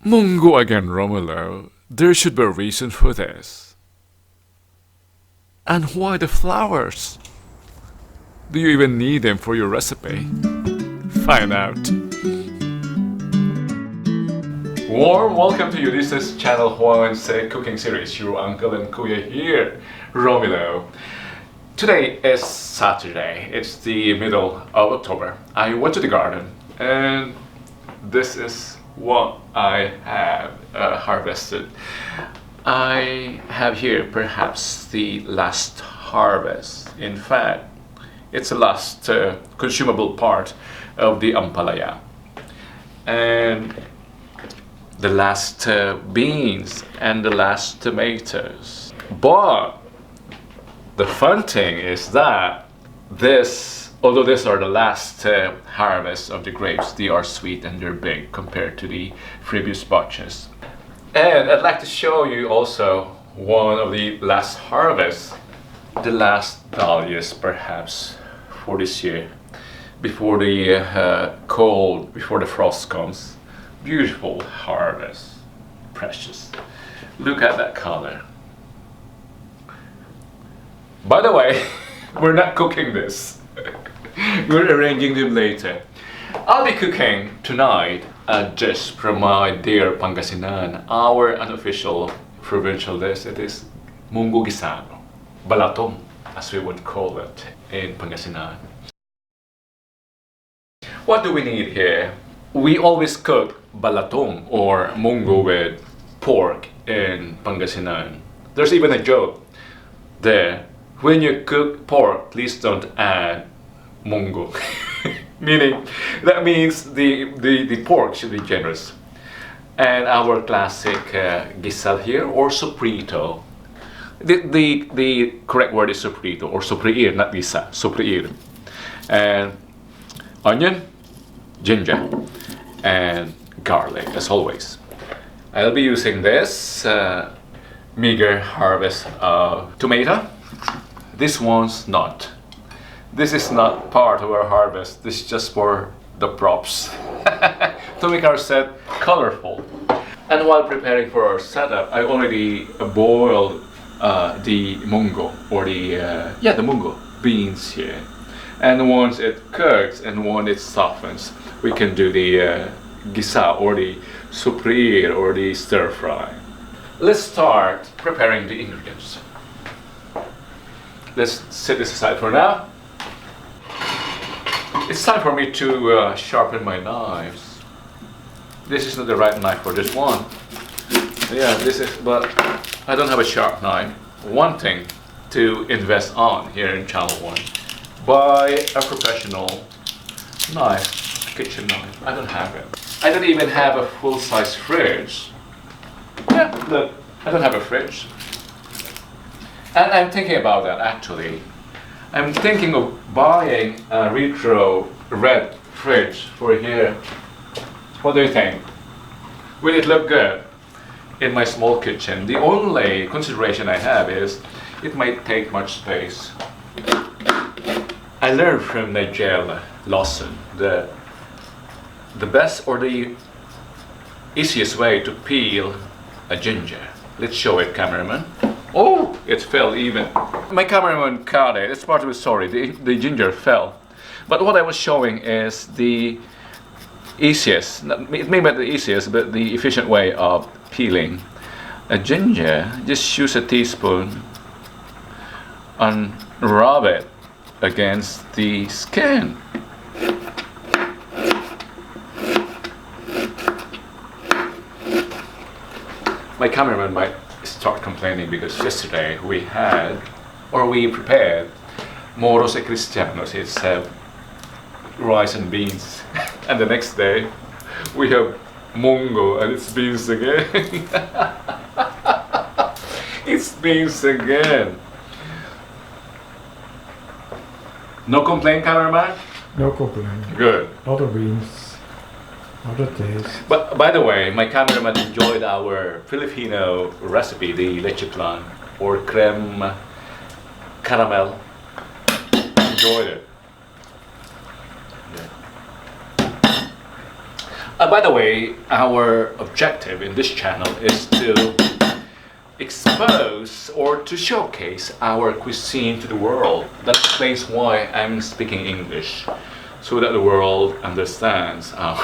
Munggo again, Romulo. There should be a reason for this. And why the flowers? Do you even need them for your recipe? Find out. Warm welcome to you. This is Channel Huanse Cooking Series. Your uncle and kuya here, Romulo. Today is Saturday. It's the middle of October. I went to the garden and this is what I have harvested. I have here perhaps the last harvest. In fact, it's the last consumable part of the ampalaya. And the last beans and the last tomatoes. But the fun thing is that although these are the last harvest of the grapes, they are sweet and they're big compared to the previous batches. And I'd like to show you also one of the last harvests, the last dahlias perhaps for this year, before the cold, before the frost comes. Beautiful harvest, precious. Look at that color. By the way, we're not cooking this. We're arranging them later. I'll be cooking tonight a dish from my dear Pangasinan, our unofficial provincial dish. It is Monggo Guisado, balatong, as we would call it in Pangasinan. What do we need here? We always cook balatong or munggo with pork in Pangasinan. There's even a joke there. When you cook pork, please don't add munggo. That means the pork should be generous. And our classic gisal here, or soprito. The correct word is soprito, or sofreír, not gisa, sofreír. And onion, ginger, and garlic, as always. I'll be using this meager harvest of tomato. This one's not. This is not part of our harvest. This is just for the props to make our set colorful. And while preparing for our setup, I already boiled the munggo, or the munggo beans here. And once it cooks and once it softens, we can do the gisa, or the sofreír, or the stir fry. Let's start preparing the ingredients. Let's set this aside for now. It's time for me to sharpen my knives. This is not the right knife for this one. Yeah, but I don't have a sharp knife. One thing to invest on here in Channel 1. Buy a professional knife, kitchen knife. I don't have it. I don't even have a full-size fridge. Yeah, look, I don't have a fridge. And I'm thinking about that actually. I'm thinking of buying a retro red fridge for here. What do you think? Will it look good in my small kitchen? The only consideration I have is it might take much space. I learned from Nigel Lawson that the best or the easiest way to peel a ginger. Let's show it, cameraman. Oh, it fell even. My cameraman caught it. It's part of the story. The ginger fell. But what I was showing is the easiest, it may be the easiest, but the efficient way of peeling a ginger. Just use a teaspoon and rub it against the skin. My cameraman might start complaining because yesterday we prepared moros e cristianos. It's rice and beans, and the next day we have munggo and it's beans again. It's beans again. No complaint, cameraman? No complaint. Good. Other beans, other taste. But by the way, my cameraman enjoyed our Filipino recipe, the leche plan, or creme caramel. Enjoyed it. By the way, our objective in this channel is to expose or to showcase our cuisine to the world. That explains why I'm speaking English, so that the world understands our.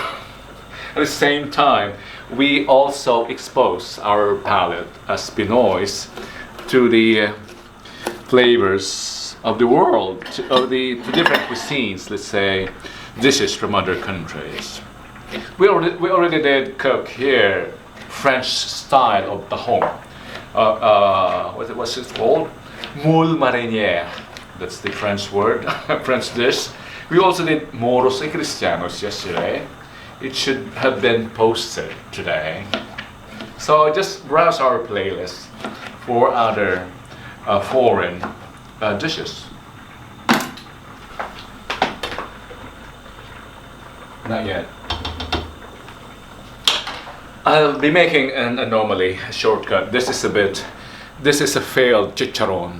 At the same time, we also expose our palate as Pinoys to the flavors of the world, to different cuisines, let's say, dishes from other countries. We already did cook here French style of tahong. What's it called? Moule marinière. That's the French word, French dish. We also did moros y cristianos yesterday. It should have been posted today. So just browse our playlist for other foreign dishes. Not yet. I'll be making an anomaly, a shortcut. This is a failed chicharron.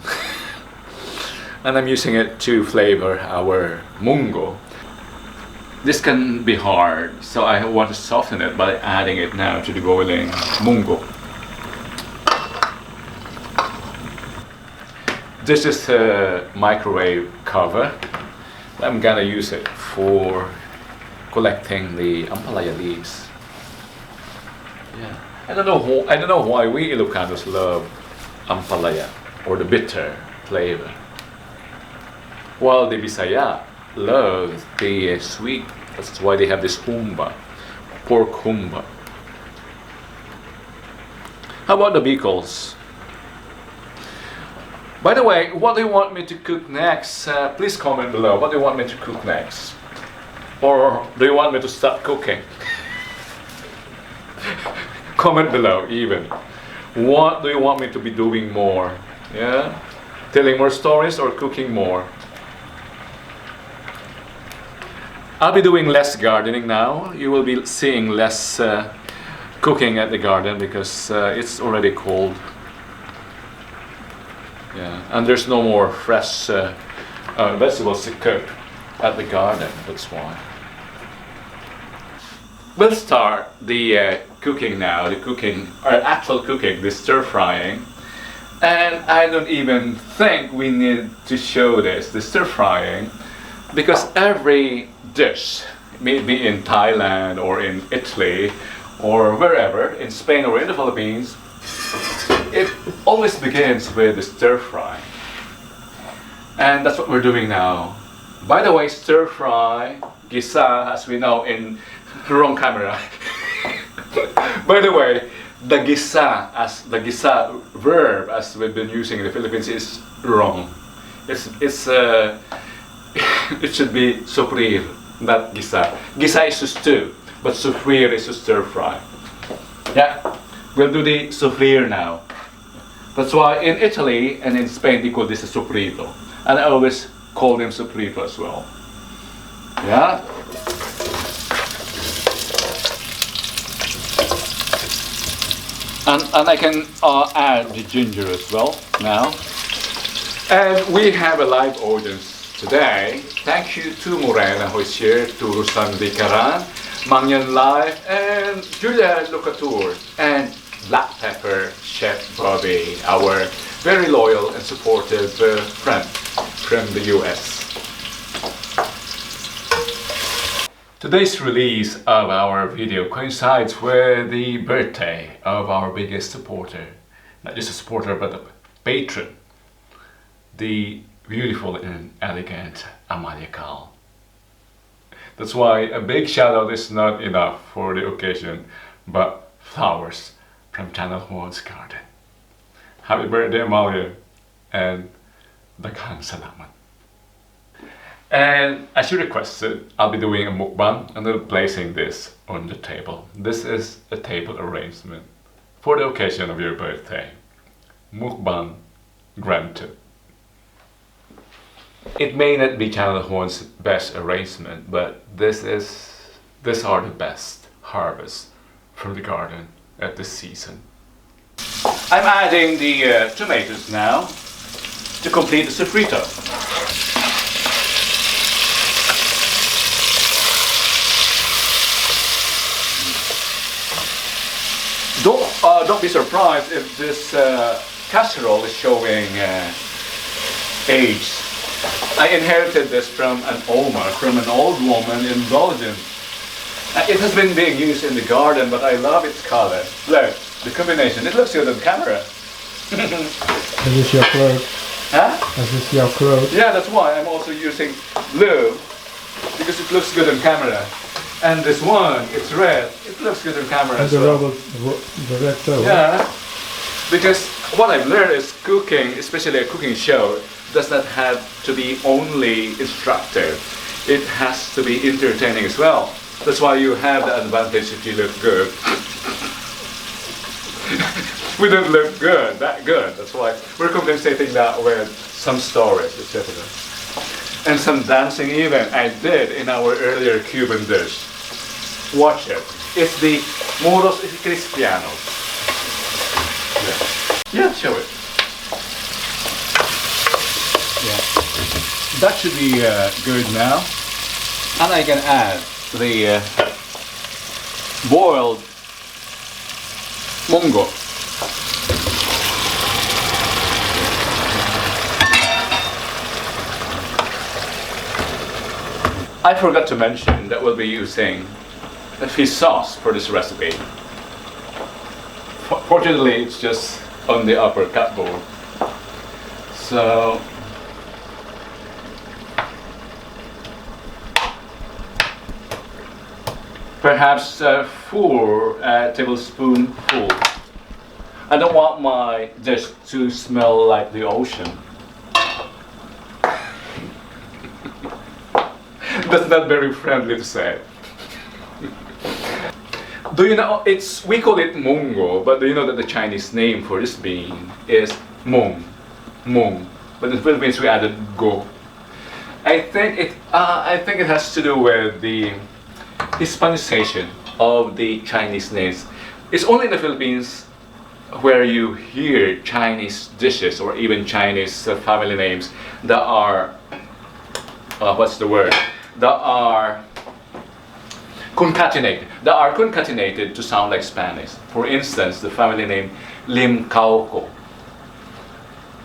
And I'm using it to flavor our Munggo. This can be hard, so I want to soften it by adding it now to the boiling Munggo. This is a microwave cover. I'm gonna use it for collecting the ampalaya leaves. Yeah, I don't know why we Ilocanos love ampalaya or the bitter flavor, while the Bisaya love the sweet. That's why they have this humba, pork humba. How about the Bicols? By the way, what do you want me to cook next? Please comment below. What do you want me to cook next? Or do you want me to stop cooking? Comment below even. What do you want me to be doing more? Yeah? Telling more stories or cooking more? I'll be doing less gardening now. You will be seeing less cooking at the garden because it's already cold. Yeah, and there's no more fresh vegetables to cook at the garden. That's why. We'll start the cooking now. The cooking, or actual cooking, the stir frying. And I don't even think we need to show this, the stir frying, because every dish, maybe in Thailand or in Italy or wherever, in Spain or in the Philippines, it always begins with the stir fry. And that's what we're doing now. By the way, stir fry, gisa, as we know in wrong camera. By the way, the gisa verb as we've been using in the Philippines is wrong. It's it should be sofrir, not gisa. Gisa is to stew, but sofrir is to stir fry. Yeah, we'll do the sofrir now. That's why in Italy and in Spain they call this a sofrito, and I always call them sofrito as well. Yeah. And I can add the ginger as well now. And we have a live audience today. Thank you to Morena who is here, to Rusan Vicaran, Mangyan Live, and Julia Locatur, and Black Pepper Chef Bobby, our very loyal and supportive friend from the US. Today's release of our video coincides with the birthday of our biggest supporter. Not just a supporter, but a patron. The beautiful and elegant Amalia Cal. That's why a big shout out is not enough for the occasion, but flowers from Channel Juan's garden. Happy birthday, Amalia, and daghang salamat. And as you requested, I'll be doing a mukbang and then placing this on the table. This is a table arrangement for the occasion of your birthday. Mukbang granted. It may not be Channel Juan's best arrangement, but these are the best harvests from the garden at this season. I'm adding the tomatoes now to complete the sofrito. don't be surprised if this casserole is showing age. I inherited this from an Oma, from an old woman in Belgium. It has been being used in the garden, but I love its color. Look, the combination. It looks good on camera. Is this your clothes? Huh? Is this your clothes? Yeah, that's why I'm also using blue, because it looks good on camera. And this one, it's red. It looks good on camera And as the well. the red towel. Yeah, because what I've learned is cooking, especially a cooking show, does not have to be only instructive. It has to be entertaining as well. That's why you have the advantage if you look good. We don't look good, that good. That's why we're compensating that with some stories, etc. And some dancing even I did in our earlier Cuban dish. Watch it. It's the moros cristianos. Yeah, show it. Yeah. That should be good now. And I can add the boiled Munggo. I forgot to mention that we'll be using a fish sauce for this recipe. Fortunately, it's just on the upper cupboard. So perhaps 4 tablespoonfuls. I don't want my dish to smell like the ocean. That's not very friendly to say. Do you know, we call it Munggo, but do you know that the Chinese name for this bean is mung, mung. But in the Philippines we added go. I think it has to do with the Hispanization of the Chinese names. It's only in the Philippines where you hear Chinese dishes or even Chinese family names that are what's the word? That are concatenated to sound like Spanish. For instance, the family name Lim Cauco,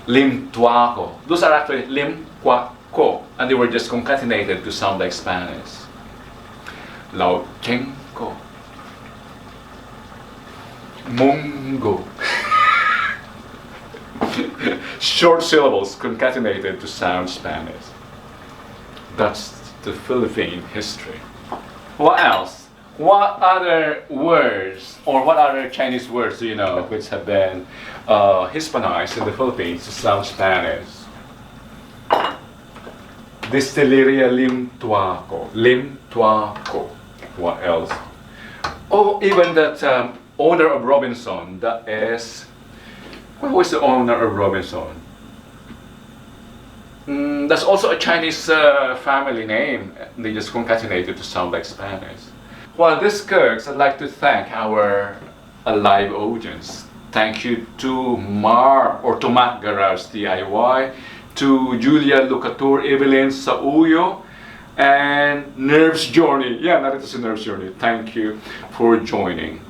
Lim Tuaco. Those are actually Lim Cuaco, and they were just concatenated to sound like Spanish. Lao Chenko, Monggo. Short syllables concatenated to sound Spanish. That's the Philippine history. What else? What other words or what other Chinese words do you know which have been Hispanized in the Philippines to sound Spanish? Distilleria Lim Tuaco. Lim Tuaco. What else? Oh, even that owner of Robinson, that is... What was the owner of Robinson? That's also a Chinese family name. They just concatenated to sound like Spanish. While this cooks, I'd like to thank our live audience. Thank you to Mark or to Matt Garage DIY, to Julia Lucatur, Evelyn Sauyo, and Nerves Journey. Yeah, that is a Nerves Journey. Thank you for joining.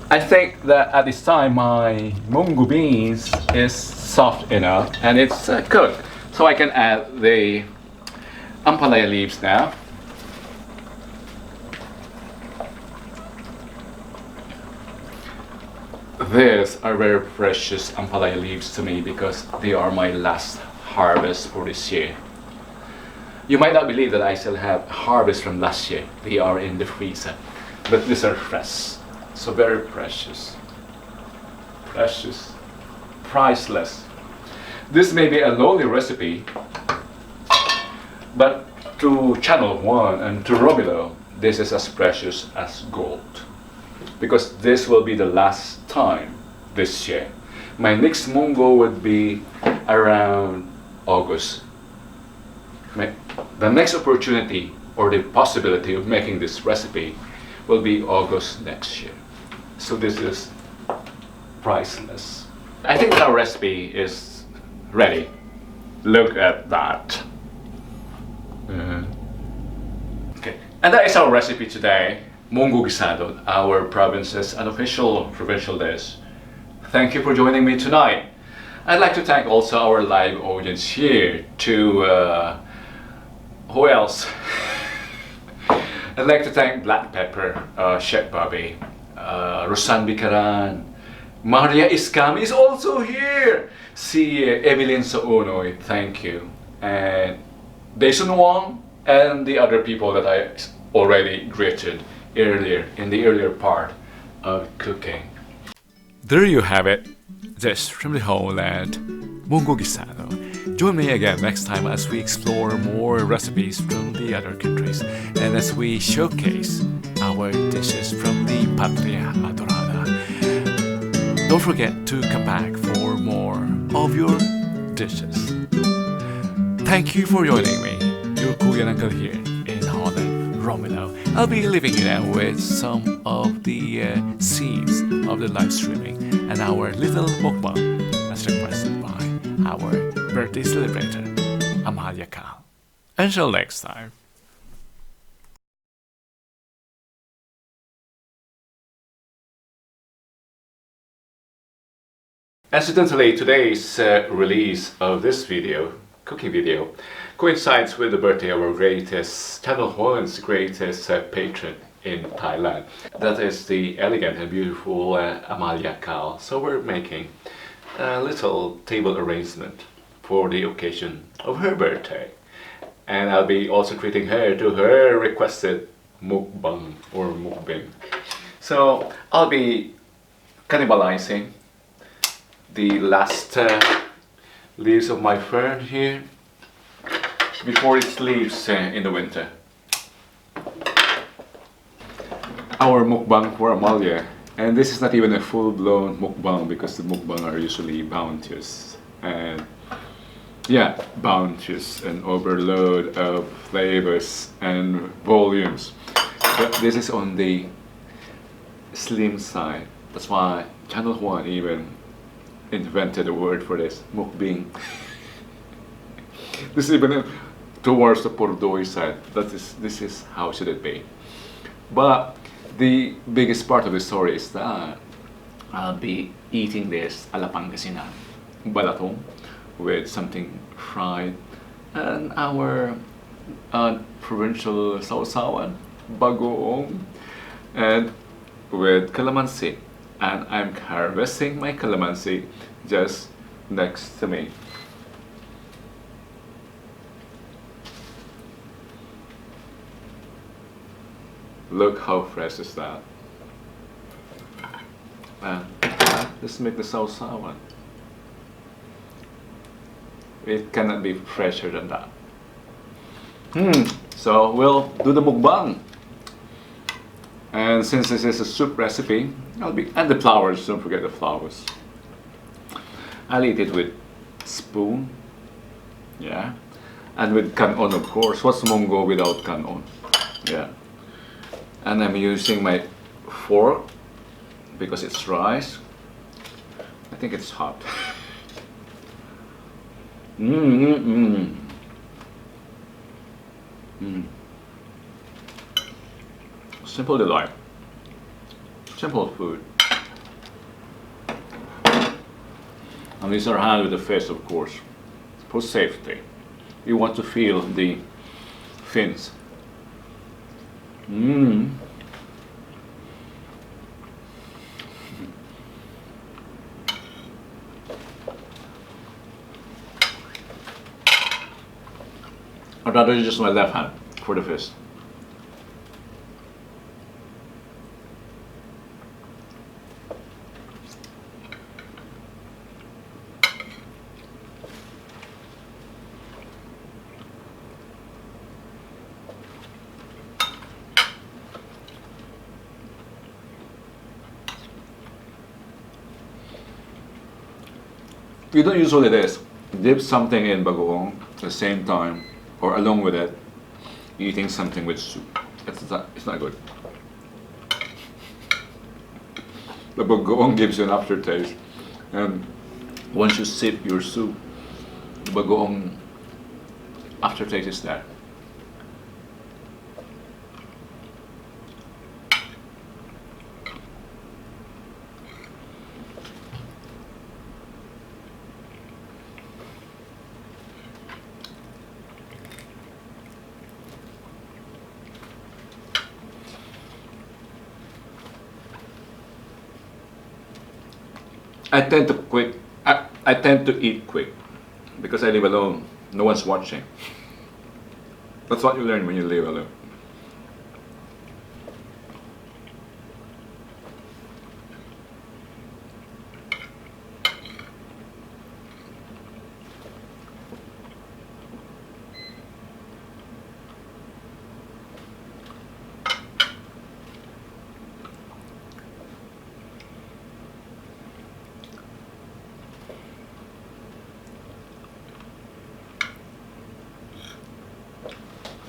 I think that at this time my Munggo beans is soft enough and it's cooked. So I can add the ampalaya leaves now. These are very precious ampalaya leaves to me because they are my last harvest for this year. You might not believe that I still have harvest from last year. They are in the freezer, but these are fresh. So very precious. Precious. Priceless. This may be a lowly recipe, but to Channel 1 and to Romilo, this is as precious as gold. Because this will be the last time this year. My next Munggo would be around August. The next opportunity or the possibility of making this recipe will be August next year. So this is priceless. I think that our recipe is ready. Look at that. Okay, and that is our recipe today. Monggo Guisado, our province's unofficial provincial dish. Thank you for joining me tonight. I'd like to thank also our live audience here to, who else? I'd like to thank Black Pepper, Chef Bobby, Rosan Bicaran, Maria Iskami is also here. Si Evelyn Saunoy, thank you. And Dason Wong and the other people that I already greeted earlier in the earlier part of cooking. There you have it. This from the homeland, Munggo Guisado. Join me again next time as we explore more recipes from the other countries and as we showcase our dishes from the Patria Adorada. Don't forget to come back for more of your dishes. Thank you for joining me, your Kuya Uncle here in Holland, Romelo. I'll be leaving you now with some of the scenes of the live streaming and our little mukbang as requested by our birthday celebrator, Amalia Kal. Until next time. Incidentally, today's release of this video, cooking video, coincides with the birthday of our greatest, Channel One's greatest patron in Thailand. That is the elegant and beautiful Amalia Kal. So we're making a little table arrangement for the occasion of her birthday. And I'll be also treating her to her requested mukbang or mukbang. So I'll be cannibalizing the last leaves of my fern here before its leaves in the winter. Our mukbang for Amalia, and this is not even a full-blown mukbang because the mukbang are usually bounteous and bounteous and overload of flavors and volumes, but this is on the slim side. That's why Channel 1 even invented a word for this, mukbang. This is even towards the Pordoy side. This is how should it be. But the biggest part of the story is that I'll be eating this a la Pangasinan, balatong, with something fried, and our provincial sausawan, bagoong, and with calamansi. And I'm harvesting my calamansi just next to me. Look how fresh is that. And let's make the sausawan. It cannot be fresher than that. So we'll do the mukbang. And since this is a soup recipe, and the flowers, don't forget the flowers. I'll eat it with spoon, and with kanon, of course. What's munggo without kanon? And I'm using my fork because it's rice. I think it's hot. Simple delight. Simple food. And these are handled with a fish, of course, for safety. You want to feel the fins. I'd rather use my left hand for the fish. We don't usually this. Dip something in bagoong at the same time, or along with it, eating something with soup. It's not good. The bagoong gives you an aftertaste, and once you sip your soup, the bagoong aftertaste is there. I tend to quick. I tend to eat quick because I live alone. No one's watching. That's what you learn when you live alone.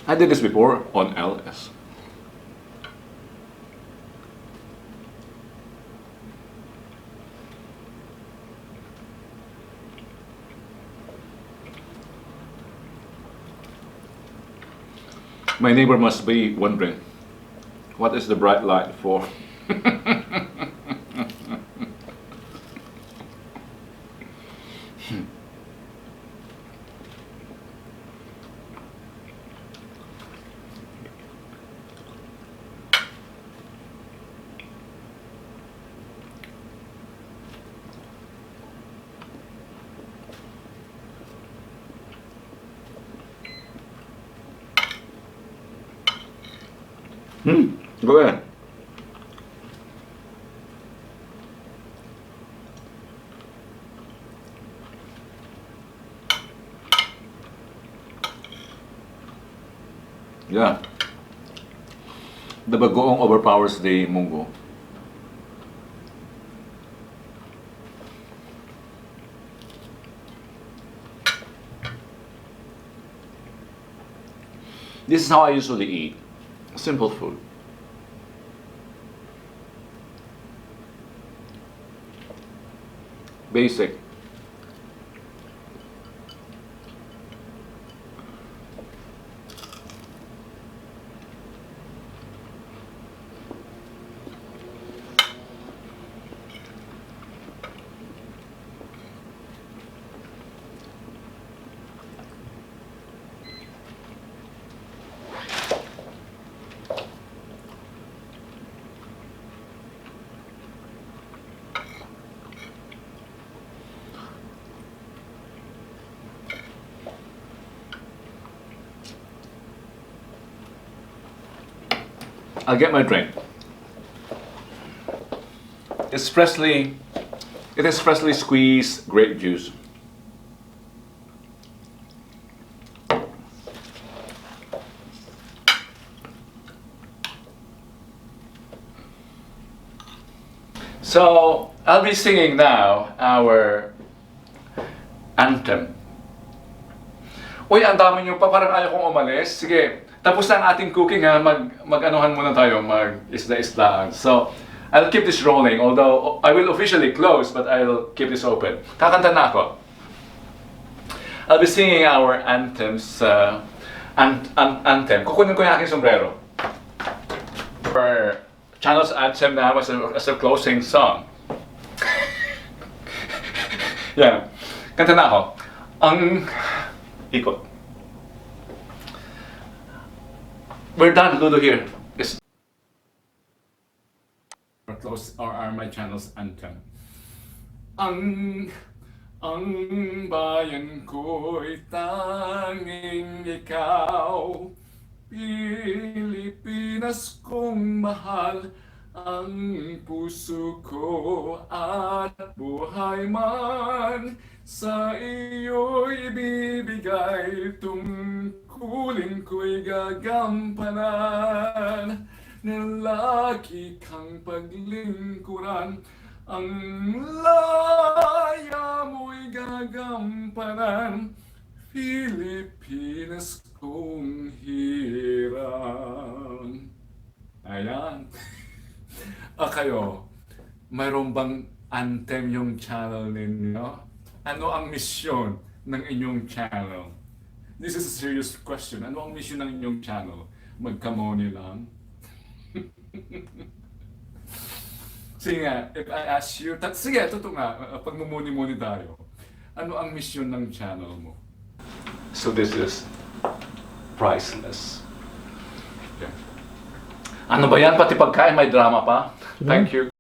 I did this before on LS. My neighbor must be wondering, what is the bright light for? Go ahead. Yeah. The bagoong overpowers the munggo. This is how I usually eat. Simple food. Basic. I'll get my drink. It is freshly squeezed grape juice. So I'll be singing now our anthem. Uy, ang dami nyo pa, parang ayaw kong umalis. Sige, tapos na ang ating cooking ha, mag-anuhan muna tayo, mag-isda-isdaan. So, I'll keep this rolling, although I will officially close, but I'll keep this open. Kakanta na ako. I'll be singing our anthems, anthem. Kukunin ko yung aking sombrero. Our channel's anthem now as a closing song. Yeah, kanta na ako. Ang ikot. We're done, Ludo here. It's my channel's anthem. Ang bayan ko'y tanging ikaw, Pilipinas kong mahal, ang puso ko at buhay man sa iyo'y ibibigay, tungkulin ko'y gagampanan, nilagi kang paglingkuran, ang laya mo'y gagampanan, Pilipinas kong hirang. Ayan. Kayo, mayroon bang anthem yung channel ninyo? Ano ang misyon ng inyong channel? This is a serious question. Ano ang misyon ng inyong channel? Magkamoni lang? Sige nga, if I ask you, sige, totoo nga, pagmumuni-muni tayo. Ano ang misyon ng channel mo? So this is priceless. Yeah. Ano ba yan? Pati pagkain may drama pa? Thank you.